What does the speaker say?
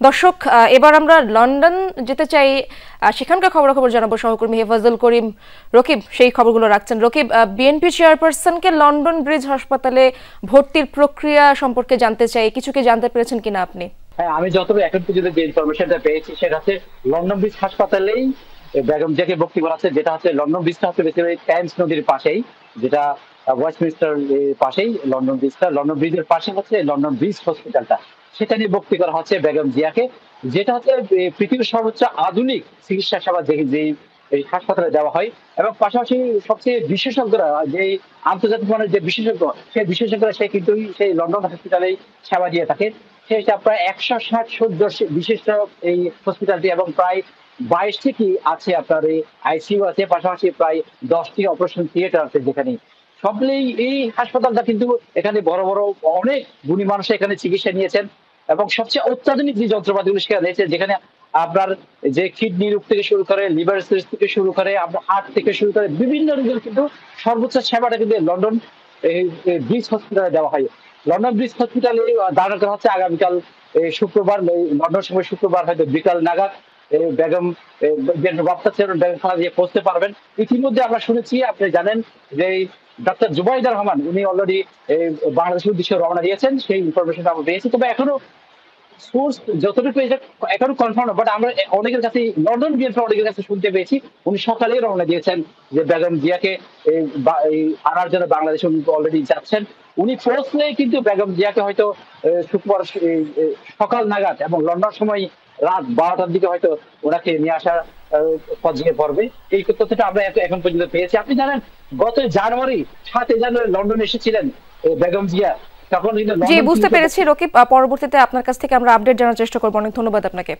দর্শক, এবার আমরা লন্ডন যেতে চাই, সেখানকার খবরাখবর জানাবো সহকর্মী হেফাজুল করিম রকিব সেই খবরগুলো রাখছেন। রকিব, বিএনপি চেয়ারপারসনকে লন্ডন ব্রিজ হাসপাতালে ভর্তির প্রক্রিয়া সম্পর্কে জানতে চাই, কিছু কি জানতে পেরেছেন কিনা আপনি? হ্যাঁ, আমি যতটুকু এখন পর্যন্ত যে ইনফরমেশনটা পেয়েছি সেটা হচ্ছে লন্ডন ব্রিজ হাসপাতালেই বেগম জিয়াকে ভর্তি করা আছে, যেটা হচ্ছে লন্ডন ব্রিজটা হচ্ছে বেসিক্যালি টেমস নদীর পাশেই, যেটা ওয়েস্টমিনিস্টার পাশেই লন্ডন ব্রিজের পাশে হচ্ছে লন্ডন ব্রিজ হসপিটালটা, সেখানে ভর্তি করা হচ্ছে বেগম জিয়াকে, যেটা হচ্ছে পৃথিবীর সর্বোচ্চ আধুনিক চিকিৎসা সেবা যে যে এই হাসপাতালে দেওয়া হয়। এবং পাশাপাশি সবচেয়ে বিশেষজ্ঞরা যে আন্তর্জাতিক মানের যে বিশেষজ্ঞ, সেই বিশেষজ্ঞরা সে কিন্তু সেই লন্ডন হসপিটালেই সেবা দিয়ে থাকে। সেটা প্রায় 160 শয্য বিশিষ্ট এই হসপিটালটি, এবং প্রায় 22টি কি আছে আপনার এই আইসিইউ আছে, পাশাপাশি প্রায় 10টি অপারেশন থিয়েটার আছে, যেখানে সব মিলিয়ে এই হাসপাতালটা কিন্তু এখানে বড় বড় অনেক গুণী মানুষ এখানে চিকিৎসা নিয়েছেন, এবং সবচেয়ে অত্যাধুনিক যে যন্ত্রপাতিগুলো সেখানে রয়েছে, যেখানে আপনার যে কিডনি রোগ থেকে শুরু করে লিভার সিরিজ থেকে শুরু করে আপনার হার্ট থেকে শুরু করে বিভিন্ন রোগের কিন্তু সর্বোচ্চ সেবাটা কিন্তু লন্ডন ব্রিজ হসপিটালে দেওয়া হয়। লন্ডন ব্রিজ হসপিটালে ধারণা করা হচ্ছে আগামীকাল শুক্রবার, লন্ডন সময় শুক্রবার হয়তো বিকাল নাগাদ বেগম বাপ্তা চেয়ারম্যান বেগম খালেদা জিয়া পৌঁছতে পারবেন। ইতিমধ্যে আমরা শুনেছি, আপনি জানেন যে ডক্টর জুবাইদা রহমান উনি অলরেডি বাংলাদেশের উদ্দেশ্যে রওনা দিয়েছেন, সেই ইনফরমেশন আমরা পেয়েছি। তবে এখনো সোর্স যতটুকু এটা এখনো কনফার্ম, বাট আমরা অনেকের কাছে লন্ডন বিএনপি অনেকের কাছে শুনতে পেয়েছি উনি সকালেই রওনা দিয়েছেন যে বেগম জিয়াকে আনার জন্য বাংলাদেশে উনি অলরেডি যাচ্ছেন। উনি পৌঁছলে কিন্তু বেগম জিয়াকে হয়তো শুক্রবার সকাল নাগাদ এবং লন্ডন সময় রাত 12টার দিকে হয়তো ওনাকে নিয়ে আসার পর্যায়ে পড়বে। এই তথ্যটা আমরা এখন পর্যন্ত পেয়েছি। আপনি জানেন গত জানুয়ারি 7 জানুয়ারি লন্ডনে এসেছিলেন বেগম জিয়া, তখন কিন্তু জি, লন্ডন বুঝতে পেরেছি রকিব। পরবর্তীতে আপনার কাছ থেকে আমরা আপডেট জানার চেষ্টা করবো। অনেক ধন্যবাদ আপনাকে।